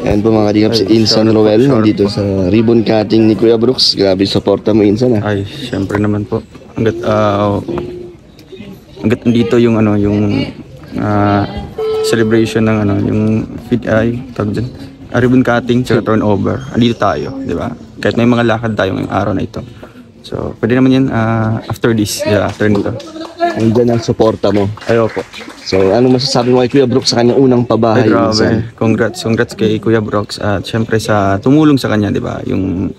Ayan po mga kalingap, si Insan Roel nandito sa ribbon cutting ni Kuya Brooks. Grabe supporta mo, Insan, ha? Ay, syempre naman po. Hanggat nandito yung celebration ng yung tawag dyan, ribbon cutting tsaka turnover. Andito tayo, di ba? Kahit may mga lakad tayo ngayong araw na ito. So, pwede naman yan after this, after nito. Andyan ang suporta mo. Ayo po. So, ano masasabi mo kay Kuya Brooks sa kanyang unang pabahay? Ay, grabe. Congrats kay Kuya Brooks. At syempre sa tumulong sa kanya, di ba? Yung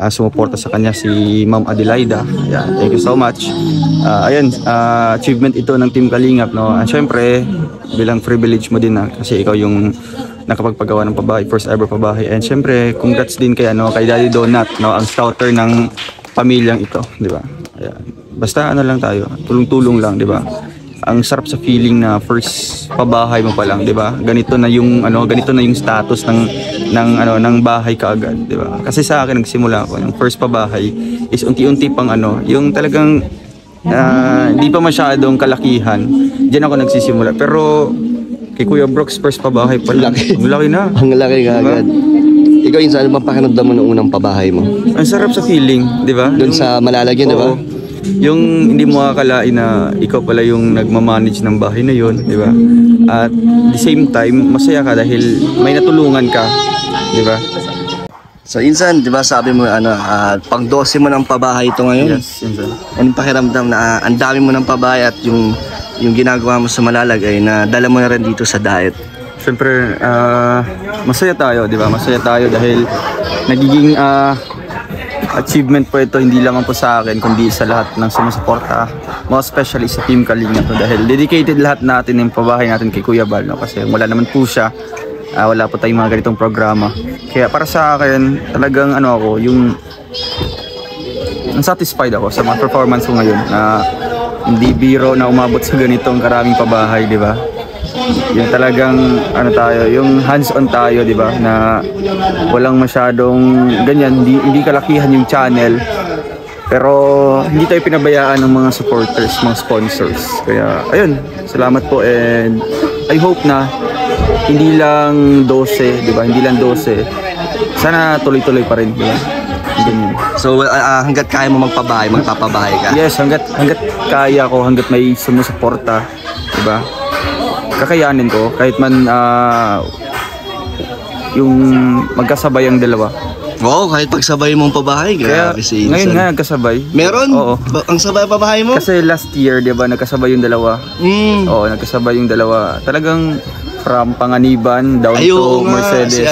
sumuporta sa kanya si Ma'am Adelaida. Ayan, thank you so much. Achievement ito ng Team Kalingap, no? At syempre, bilang privilege mo din kasi ikaw yung nakapagpagawa ng pabahay, first ever pabahay. And syempre, congrats din kay Daddy Donut, no? Ang scouter ng pamilyang ito, di ba? Ayan. Basta lang tayo, tulong-tulong lang, di ba? Ang sarap sa feeling na first pabahay mo pa lang, di ba? Ganito na yung status ng bahay kaagad, di ba? Kasi sa akin nagsimula ako, yung first pabahay is unti-unti pang yung talagang hindi pa masyadong kalakihan. Diyan ako nagsisimula. Pero kay Kuya Brooks first pabahay pa lang. Ang laki na. Ang laki kaagad. Ikaw, Insan, ano bang pakiramdam mo ng unang pabahay mo? Ang sarap sa feeling, di ba? Doon sa Malalagyan, di ba? Yung hindi mo akalain na ikaw pala yung nagmamanage ng bahay na yon, di ba? At the same time, masaya ka dahil may natulungan ka, di ba? So, Insan, di ba sabi mo, pang 12 mo ng pabahay ito ngayon? Yes, Insan. Anong pakiramdam na ang dami mo ng pabahay at yung ginagawa mo sa Malalagay na dala mo na rin dito sa diet? Siyempre, masaya tayo, di ba? Masaya tayo dahil nagiging achievement po ito hindi lamang po sa akin kundi sa lahat ng sumusuporta, most especially sa Team Kalingap, no? Dahil dedicated lahat natin yung pabahay natin kay Kuya Bal, no? Kasi wala naman po siya, wala po tayong mga ganitong programa. Kaya para sa akin talagang yung satisfied ako sa mga performance ko ngayon na hindi biro na umabot sa ganitong karaming pabahay, di ba? Yung talagang yung hands-on tayo, di ba? Na walang masyadong ganyan, hindi kalakihan yung channel. Pero hindi tayo pinabayaan ng mga supporters, mga sponsors. Kaya ayun, salamat po and I hope na hindi lang 12, di ba? Hindi lang 12. Sana tuloy-tuloy pa rin, di ba? Ganyan. So, hanggat kaya mo magpabahay, magpapabahay ka? Yes, hanggat kaya ko, hanggat may sumusuporta, di ba? Kakayanin ko kahit man yung magkasabay ang dalawa. Oo, kahit pagsabay mong pabahay, grabe si Insan. Ngayon nga nagkasabay. Meron? Oo. Ang sabay pabahay mo? Kasi last year, di ba, nagkasabay yung dalawa. Oo, nagkasabay yung dalawa. Talagang from Panganiban down to Mercedes.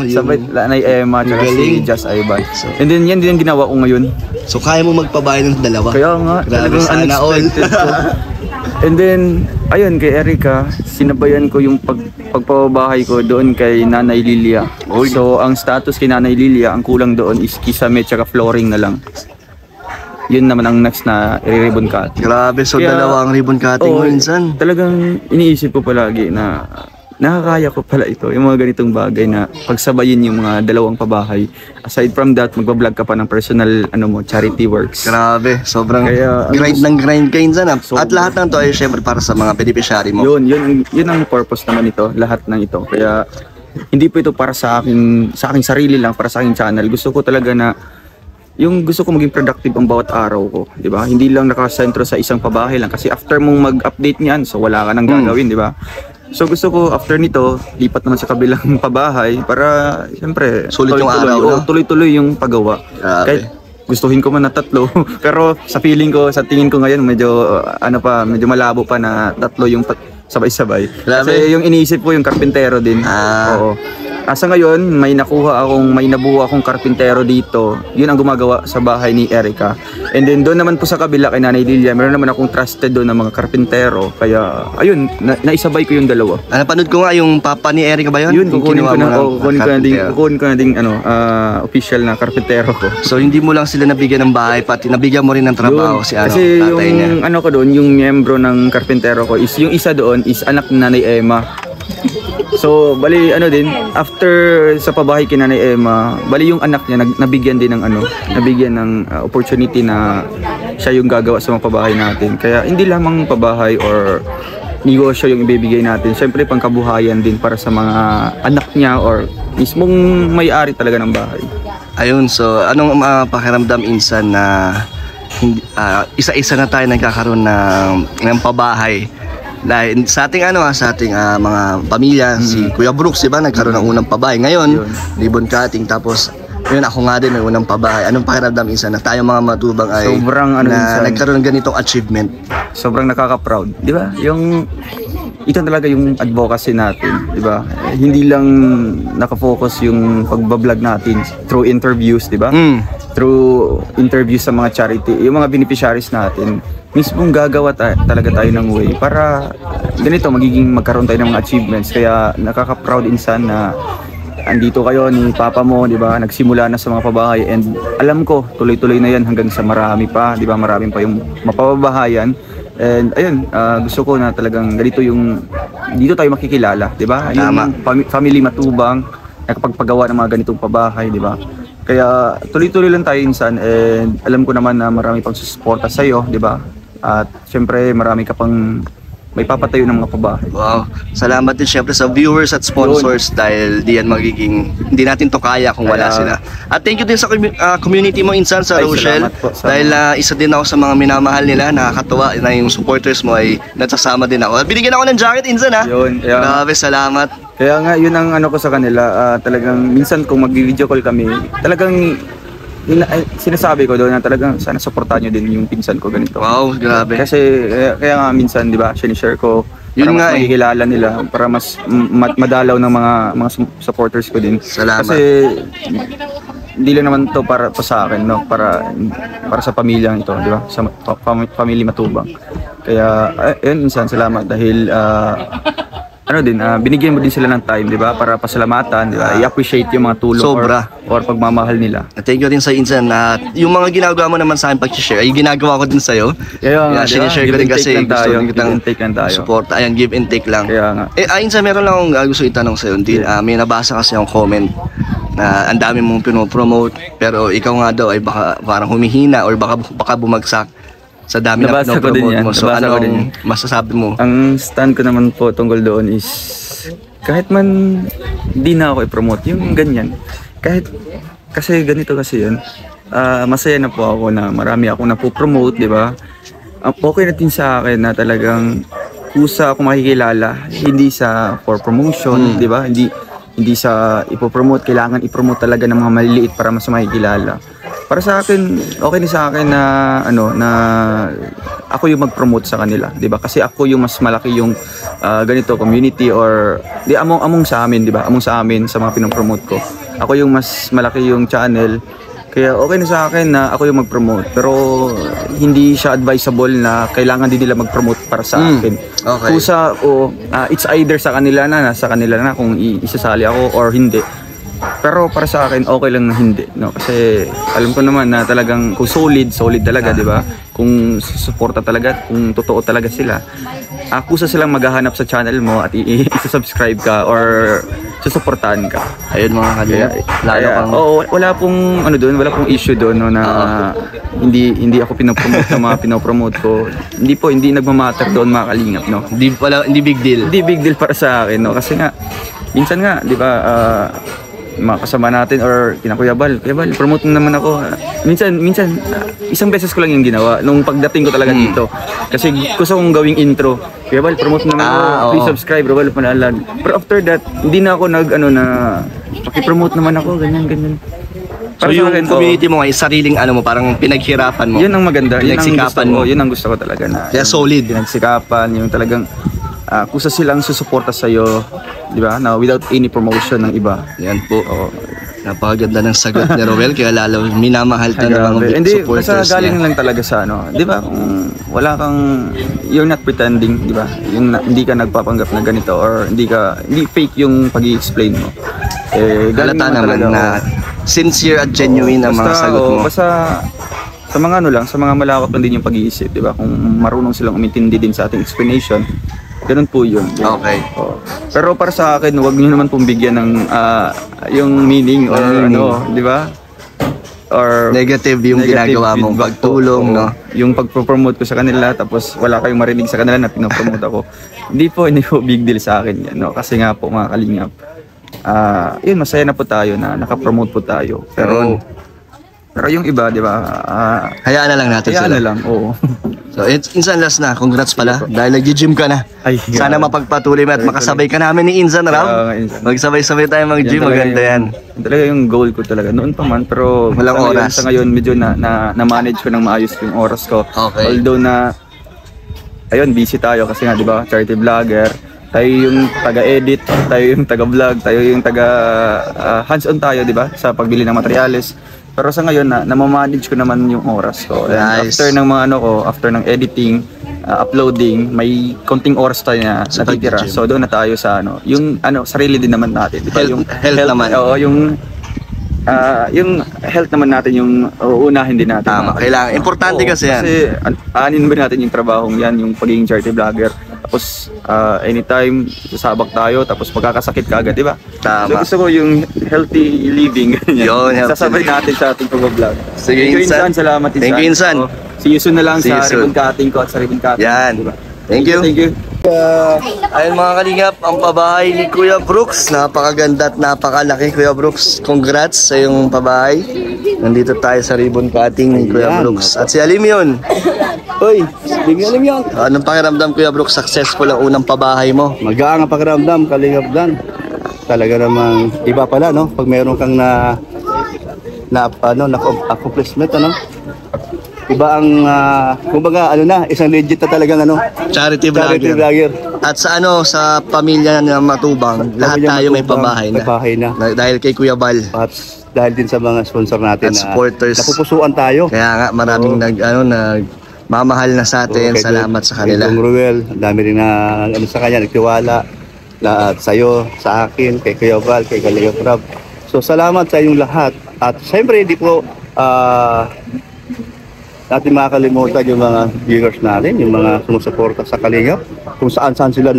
Sabay Lanay Emma at si Just Ivan. And then yan din ang ginawa ko ngayon. So kaya mo magpabahay ng dalawa? Kaya nga, grabe, talagang unexpected ko. And then, ayun, kay Erica, sinabayan ko yung pagpapabahay ko doon kay Nanay Lilia. So, ang status kay Nanay Lilia, ang kulang doon is kisame tsaka flooring na lang. Yun naman ang next na ribbon cutting. Grabe, so dalawa ang ribbon cutting mo, Insan. Talagang iniisip ko palagi na nakakaya ko pala ito, yung mga ganitong bagay na pagsabayin yung mga dalawang pabahay. Aside from that, magbablog ka pa ng personal charity works. Grabe, sobrang grind ng grind ka, Insan. At lahat ng to ay syempre para sa mga beneficiary mo. Yun ang purpose naman ito, lahat ng ito. Kaya hindi po ito para sa aking sarili lang, para sa aking channel. Gusto ko talaga na gusto ko maging productive ang bawat araw ko, di ba? Hindi lang nakasentro sa isang pabahay lang kasi after mong mag-update niyan, so wala ka nang gagawin, di ba? So gusto ko after nito, lipat naman sa kabilang pabahay para siyempre sulit yung araw, no? Tuloy-tuloy yung paggawa. Kahit gustuhin ko man na 3, pero sa feeling ko, sa tingin ko ngayon medyo medyo malabo pa na 3 yung sabay-sabay. Kasi yung iniisip ko yung karpintero din. Oo. Asa ngayon, may nabuha akong karpintero dito. Yun ang gumagawa sa bahay ni Erica. And then doon naman po sa kabila kay Nanay Lilia, meron naman akong trusted doon ng mga karpintero. Kaya ayun, naisabay ko yung dalawa. Napanood ko nga yung papa ni Erica ba yun? Yun, kukunin ko na ding official na karpintero ko. So hindi mo lang sila nabigyan ng bahay, pati nabigyan mo rin ng trabaho si kasi tatay niya. Ko doon, yung miyembro ng karpintero ko is yung isa doon is anak ni Nanay Emma. So, bali din, after sa pabahay kay Nanay Emma, bali yung anak niya nabigyan din ng opportunity na siya yung gagawa sa mga pabahay natin. Kaya hindi lamang pabahay or negosyo yung ibibigay natin. Siyempre pangkabuhayan din para sa mga anak niya or mismong may-ari talaga ng bahay. Ayun, so anong pakiramdam insan na isa-isa na tayo nagkakaroon ng pabahay? Dahil sa ating sa ating mga pamilya, si Kuya Brooks, diba, nagkaroon ng unang pabahay. Ngayon, ribbon cutting, tapos yun, ako nga din may unang pabahay. Anong pakiramdam insan na tayo mga matubang ay Sobrang nagkaroon ng ganitong achievement? Sobrang nakaka-proud, di ba? Ito talaga yung advocacy natin, di ba? Hindi lang nakafocus yung pagbablog natin through interviews, di ba? Through interviews sa mga charity, yung mga beneficiaries natin, mismong gagawa talaga tayo ng way para ganito, magkaroon tayo ng mga achievements. Kaya nakaka-proud insan na andito kayo ni Papa mo, di ba? Nagsimula na sa mga pabahay and alam ko tuloy-tuloy na yan hanggang sa marami pa, di ba? Marami pa yung mapapabahayan. And ayun, gusto ko na talagang dito tayo makikilala, di ba? Yung family matubang, nakapagpagawa ng mga ganitong pabahay, di ba? Kaya tuloy-tuloy lang tayo insan and alam ko naman na marami pang susuporta sa iyo, di ba? At syempre marami ka pang may papatayo ng mga pabahay. Wow. Salamat din syempre sa viewers at sponsors dahil hindi natin to kaya kung wala sila. At thank you din sa community mo insan sa Rochelle. Dahil isa din ako sa mga minamahal nila, nakakatuwa na yung supporters mo ay nagsasama din ako. At binigyan ako ng jacket insan ha. Grabe, salamat. Kaya nga yun ang ko sa kanila, talagang minsan kung mag-video call kami, talagang sinasabi ko doon na talagang sana supportahan nyo din yung pinsan ko ganito. Wow, grabe. Kasi kaya nga minsan, di ba, sinishare ko para yun mas makikilala nila, para mas madalaw ng mga supporters ko din. Salamat. Kasi hindi lang naman to para sa akin, no, para sa pamilyang ito, di ba, sa pamilya matubang. Kaya ayun, minsan salamat dahil binigyan mo din sila ng time, di ba? Para pasalamatan, di ba? I-appreciate yung mga tulong or pagmamahal nila. Thank you din sa insan na yung mga ginagawa mo naman sa akin pag-share, ay ginagawa ko din sa'yo. Kaya sinishare ko din kasi gusto din kitang support. Ayan, give and take lang. Kaya nga. Insan, meron lang akong gusto itanong sa'yo. May nabasa kasi yung comment na ang dami mong pinopromote, pero ikaw nga daw ay baka parang humihina or baka bumagsak sa dami na pinopromote mo. So anong masasabi mo? Ang stand ko naman po tungkol doon is kahit man di na ako i-promote yung ganyan, kasi ganito kasi yun, masaya na po ako na marami akong napopromote, di ba? Okay na din sa akin na talagang kusa ako makikilala, hindi sa for promotion, di ba? Hindi sa ipopromote, kailangan ipromote talaga ng mga maliliit para mas makikilala. Para sa akin, okay din sa akin na na ako yung mag-promote sa kanila, 'di ba? Kasi ako yung mas malaki yung ganito community or among sa amin, 'di ba? Among sa amin sa mga pinopromote ko. Ako yung mas malaki yung channel. Kaya okay na sa akin na ako yung mag-promote, pero hindi siya advisable na kailangan din nila mag-promote para sa akin. Okay. Kusa it's either sa kanila na, nasa kanila na kung isasali ako or hindi. Pero para sa akin okay lang na hindi, no, kasi alam ko naman na talagang kung solid talaga, di ba, kung suporta talaga, kung totoo talaga sila, kusa silang maghahanap sa channel mo at i-subscribe ka or susuportahan ka. Ayun mga kalingap, wala pong wala pong issue doon, no, na hindi ako pinopromote ng mga pinopromote ko. Hindi nagmamatter doon mga kalingap, no. Hindi big deal. Hindi big deal para sa akin, no, kasi nga minsan nga, di ba, mga kasama natin or Kuya Bal, promote mo naman ako. Minsan isang beses ko lang yung ginawa nung pagdating ko talaga dito. Kasi gusto kong gawing intro. Kuya Bal, promote mo naman ako. Please subscribe, Bal Panalag. Pero after that, hindi na ako na paki-promote naman ako, ganyan. So yung community mo ay sariling mo, parang pinaghirapan mo. Yun ang maganda. Pinagsikapan mo. Yun ang gusto ko talaga na. Kaya solid. Pinagsikapan, yung talagang kusa silang susuporta sa'yo, di ba? Na without any promotion ng iba. Yan po. Napakaganda ng sagot ni Roel, kaya lalo minamahal ka ng mga supporters niya. Basta galing lang talaga sa di ba? Kung wala kang, you're not pretending, di ba? Yung hindi ka nagpapanggap na ganito or hindi fake yung pag-i-explain mo. Halata naman na sincere at genuine ang mga sagot mo. Basta sa mga sa mga malakot lang din yung pag-iisip, di ba? Kung marunong silang umintindi din sa ating explanation, ganun po yun. Okay. Pero para sa akin, huwag niyo naman pong bigyan ng yung meaning or di ba? Or negative yung ginagawa mong pagtulong, no? Yung pagpo-promote ko sa kanila tapos wala kayong marinig sa kanila na pinopromote ako. hindi po big deal sa akin yan, no? Kasi nga po mga kalingap, yun, masaya na po tayo na nakapromote po tayo. Pero yung iba, di ba, Hayaan na lang natin kaya sila. na lang, oo. So, Insan, last na. Congrats pala. Dahil nag-gym ka na. Ay, Sana mapagpatuloy mo at makasabay ka namin ni Insan, Rob. Kaya nga, Insan. Magsabay-sabay tayo mag-gym. Maganda yan. Yan talaga yung goal ko talaga. Noon pa man, pero Walang oras. Sa ngayon, medyo na-manage ko ng maayos yung oras ko. Okay. Although ayun, busy tayo kasi nga, di ba, charity vlogger. Tayo yung taga-edit, tayo yung taga-vlog, tayo yung hands-on tayo, di ba, sa pagbili ng materyales. Pero sa ngayon, na-manage ko naman yung oras ko. And Nice. after ng mga after ng editing, uploading, may konting oras tayo na Sa natitira. pag-gym. So doon na tayo sa yung sarili din naman natin, di ba? Health naman. Oo, yung health naman natin yung uunahin din natin. Tama. Kailangan. Importante kasi yan. Kasi aanin ba natin yung trabahong yan, yung pagiging charity vlogger. Tapos anytime sasabak tayo, tapos magkakasakit ka agad, di ba? Tama. So gusto ko yung healthy living. Yun, healthy sasabay natin sa ating pag-vlog. Sige, Thank you, Insan. Salamat, Insan. Thank you, Insan. So, see you soon na lang See you sa soon. ribbon cutting ko at sa ribbon cutting. Yan. Diba? Thank you. Thank you. Ayun mga kalingap, ang pabahay ni Kuya Brooks. Napakaganda at napakalaki, Kuya Brooks. Congrats sa iyong pabahay. Nandito tayo sa ribbon cutting ni Kuya Brooks. At si Alim yun. Hoy, Alim yan. Anong pakiramdam, Kuya Brooks? Successful ang unang pabahay mo. Magaan ang pakiramdam, Kalingap Dan. Talaga namang iba pala, no? Pag meron kang accomplishment, ano? Iba ang, kumbaga, isang legit na talagang, Charity charity vlogger. vlogger. At sa pamilya ng Matubang, lahat Pamilya tayo may Matubang, pabahay na. may bahay na. Dahil kay Kuya Bal. At dahil din sa mga sponsor natin At supporters. napupusuan tayo. Kaya nga maraming nagmamahal na sa atin. Okay, Salamat sa kanila. Kay Dong Ruel, ang dami rin na sa kanya, nagtiwala. At sa'yo, sa akin, kay Kuya Val, kay Kalingap Rob. So salamat sa inyong lahat. At syempre, hindi po natin makakalimutan yung mga viewers natin, yung mga sumusuporta sa Kalingap, kung saan sila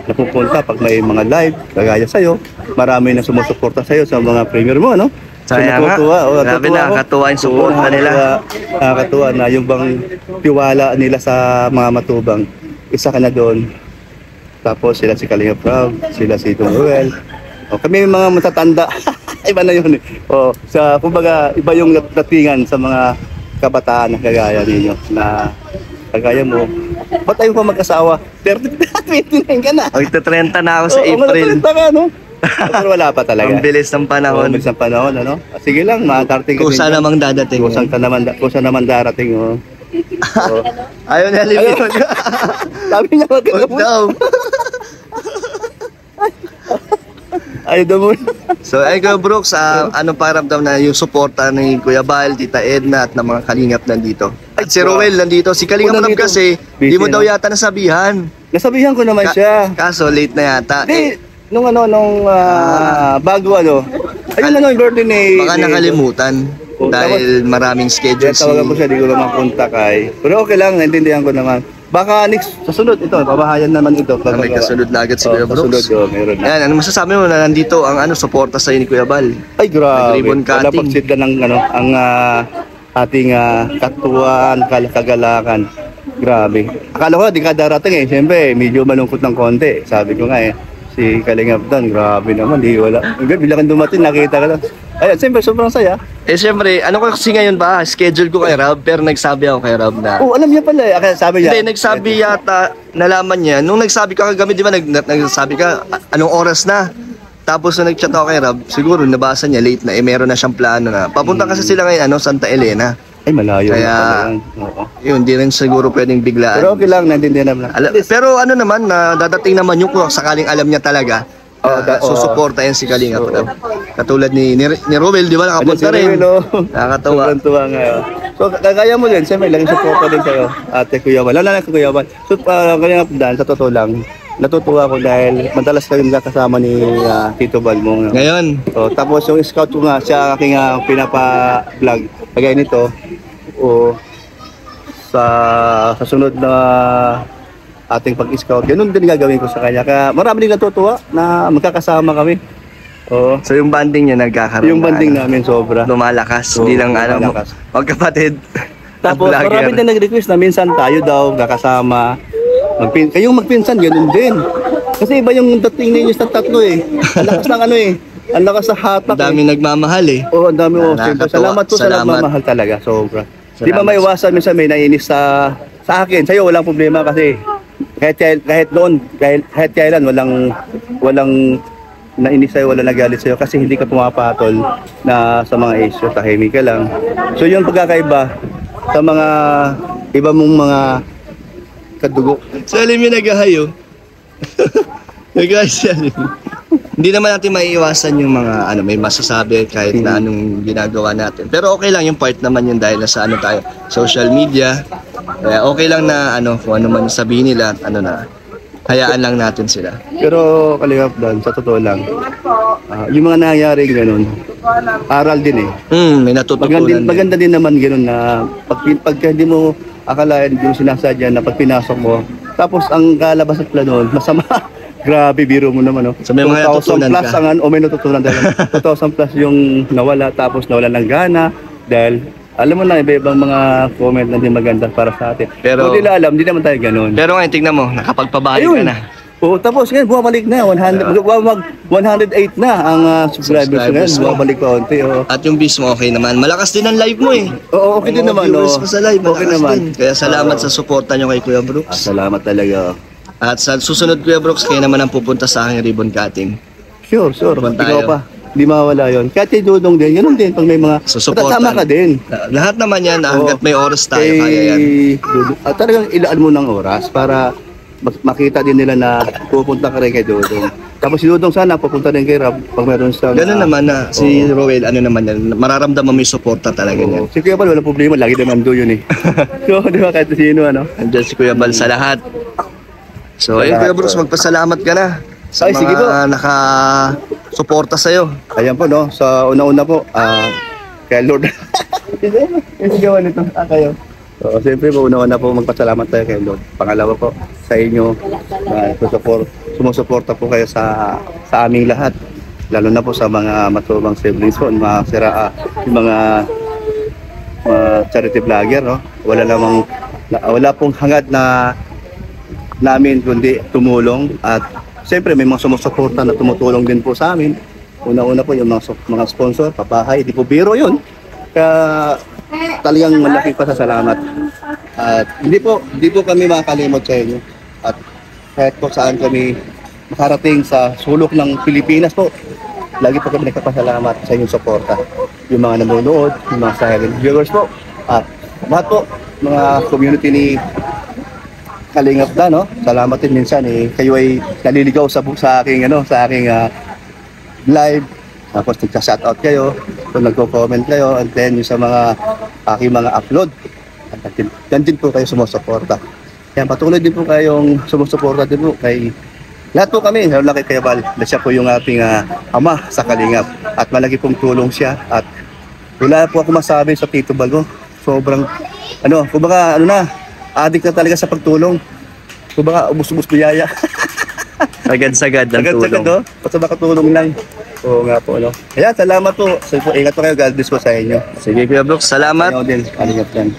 napupunta pag may mga live, kagaya sa'yo. Marami na sumusuporta sa'yo sa mga premiere mo, no? Kaya nga. Grabe, nakakatuwa yung suporta nila. Nakakatuwa na yung bang tiwala nila sa mga Matubang. Isa ka na doon. Tapos sila si Kalingap Rob, sila si Dong Ruel. Kami yung mga matatanda. Iba na yun eh. Kumbaga, iba yung datingan sa mga kabataan na kagaya ninyo. Na kagaya mo. Ba't tayo pa mag-asawa? 29 ka na. Magta-30 na ako sa Oo, April. 30 ka, no? Pero wala pa talaga. Ang bilis ng panahon. Ang bilis ng panahon, ano? Sige lang, makakarating ka Kusa din. namang dadating. Kusa naman darating, oh. Ayaw na Alim yun. Sabi niya, wag ka Huwag daw. Ayaw daw mo. So, ay Kuya Brooks, anong pakiramdam na yung suporta ni Kuya Bal, Tita Edna at ng mga Kalingap nandito? At si Roel nandito. Si Kalingap Rob nandito. kasi, Busy, di mo daw no? yata nasabihan. Nasabihan ko naman siya. Kaso late na yata. Hindi, nung bago ayun yung birthday ni... Baka nakalimutan. Oh, Dahil maraming schedule Kaya tawagan ko siya, di ko naman kontak ay. Pero okay lang, naintindihan ko naman. Baka next, sa sunod ito, pabahayan naman ito. May kasunod na agad si Kuya Brooks. Kasunod, meron na. Yan, ano masasabi mo na nandito ang suporta sa ni Kuya Bal? Ay, grabe. Nag-ribbon Wala cutting. pagsidla ng ang ating katuwaan, kagalakan. Grabe. Akala ko, di ka darating eh. Siyempre, medyo malungkot ng konti. Sabi ko nga eh, si Kalingap Dan, grabe naman, di wala. Bila kang dumating, nakita ka lang. Ayun, siyempre, sobrang saya. Eh siyempre, ano ko kasi ngayon ba, schedule ko kay Rob, pero nagsabi ako kay Rob na... Oh, alam niya pala eh. Kaya sabi niya. Hindi, nagsabi yata, nalaman niya, nung nagsabi ka kagabi, di ba, nagsabi ka, anong oras na? Tapos nung nag-chat ako kay Rob, siguro nabasa niya, late na, meron na siyang plano na. Papunta kasi sila ngayon, Santa Elena. Ay, malayo. Kaya, Oo. yun, di rin siguro pwedeng biglaan. Pero okay lang, naintindihan naman. Pero ano naman, dadating naman yung kung sakaling alam niya talaga, susuporta yan si Kalingap Rob. Katulad ni Roel, di ba, nakapunta rin. Nakakatawa. Sobrang tuwa nga. So, kagaya mo din, siyempre, laging suporta din kayo, Ate Kuya Val. Lalo na kay Kuya Val. So, Kalingap Dan, sa totoo lang, natutuwa ko dahil madalas kayong kasama ni Tito Val mo. Ngayon, Tapos yung scout ko nga, siya ang aking pinapa-vlog. Kagaya nito, sa sunod na ating pag-scout, ganun din gagawin ko sa kanya. Kaya marami din natutuwa na magkakasama kami. so yung banding niya nagkakaroon Yung banding na, namin sobra. lumalakas, Oo, hindi lang lumalakas. magkapatid. Tapos at vlogger. marami din nag-request na minsan tayo daw kakasama. Kayong magpinsan, ganun din. Kasi iba yung dating ninyo sa tatlo eh. Ang lakas ng ano eh. Ang lakas sa hatak Ang dami nagmamahal eh. Oo, ang dami. Nakakatuwa. Salamat po sa Salamat. nagmamahal talaga. Sobra. Di ba Salamat. may iwasan minsan may naiinis sa akin. Sa'yo walang problema kasi kahit noon, kahit kailan walang nainis sa'yo, walang nagalit sa'yo kasi hindi ka pumapatol na sa mga issue, tahimik ka lang. So yun pagkakaiba sa mga iba mong mga kadugo. Si Alim yung naghahayo. Naghahayo si Alim. Hindi naman natin maiiwasan yung mga may masasabi kahit na anong ginagawa natin. Pero okay lang yung part naman yun dahil nasa tayo, social media. Kaya okay lang na kung ano man sabihin nila, hayaan lang natin sila. Pero Kalingap Dan, sa totoo lang, yung mga nangyayari ganun, aral din eh. May natututunan din. Maganda din naman ganun na pagka hindi mo akalain, hindi mo sinasadya na pag pinasok mo, tapos ang kalabas at plano, masama. Grabe, biro mo naman, no? So may mga 2,000 natutunan plus ka. may natutunan dahil 2,000 plus yung nawala, tapos nawala ng gana dahil alam mo na, iba-ibang mga comment na di maganda para sa atin. Pero- Kung nila alam, hindi naman tayo ganun. Pero ngayon, tingnan mo, nakapagpabahay ka na. Oo, tapos ngayon, bumabalik na. 108 na ang subscribers ngayon. Subscribers mo. Bumabalik pa onti. Oo, At yung views mo, okay naman. Malakas din ang live mo eh. Oo, okay din Yung mga naman. viewers Oo. mo sa live, Okay malakas naman. din. Kaya salamat sa suporta nyo kay Kuya Brooks. Salamat talaga. At sa susunod, Kuya Brooks, kayo naman ang pupunta sa aking ribbon cutting. Sure. Tuwan Ikaw tayo. pa. Hindi mawala yun. Kahit kay Dudong din, ganun din. Pag may mga... Susuportan. Sama ka din. Lahat naman yan, hanggat may oras tayo, Kay kaya yan. Dudong. At talagang ilaan mo ng oras para makita din nila na pupunta ka rin kay Dudong. Tapos si Dudong sana pupunta rin kay Rab pag meron siyang... Ganun naman na, si Roel, naman yan, mararamdaman mo yung suporta talaga niyan. Si Kuya Bal, walang problema. Lagi naman do yun eh. So, di ba kahit sino, Andiyan si Kuya Bal sa lahat. So, ayun Kuya Brooks, magpasalamat ka na sa Ay, sige po. mga naka-suporta sa'yo. Ayan po, no? Sa una-una po, kay Lord. Yung sigawan nito, kayo. So, siyempre po, una-una po, magpasalamat tayo kay Lord. Pangalawa po, sa inyo, sumusuporta po kayo sa aming lahat. Lalo na po sa mga matubang siblings po, mga sira, yung mga charity vlogger, no? Wala pong hangad na namin kundi tumulong at siyempre may mga sumusuporta na tumutulong din po sa amin. Una-una po yung mga sponsor, papahay, di po biro yun. Kaya talagang malaking pasasalamat. At hindi po kami makakalimot sa inyo. At kahit po saan kami makarating sa sulok ng Pilipinas po, lagi po kami nagpapasalamat sa inyong suporta. Yung mga nanonood, yung mga silent viewers po, at lahat po, mga community ni Kalingap Dan, no? Salamat din minsan kayo ay naliligaw sa aking live. Tapos nagsa-shoutout kayo, so nagko-comment kayo, and then yung sa mga aking mga upload. At yan din po kayo sumusuporta. Yan, patuloy din po kayong sumusuporta din po kay lahat po kami, lalo na kay Kuya Bal, na siya po yung ating ama sa Kalingap. At malaki pong tulong siya. At wala po ako masabi sa Tito Bal, no? Sobrang, kumbaga, adik na talaga sa pagtulong. Kumbaga, ubus-ubus biyaya. Agad-sagad ang Agad-agad, tulong. no? Basta makatulong lang. Oo nga po, no? Kaya, salamat po. So, ingat po kayo. God bless po sa inyo. Sige Kuya Brooks, salamat. Ayaw din. Kalingap yan.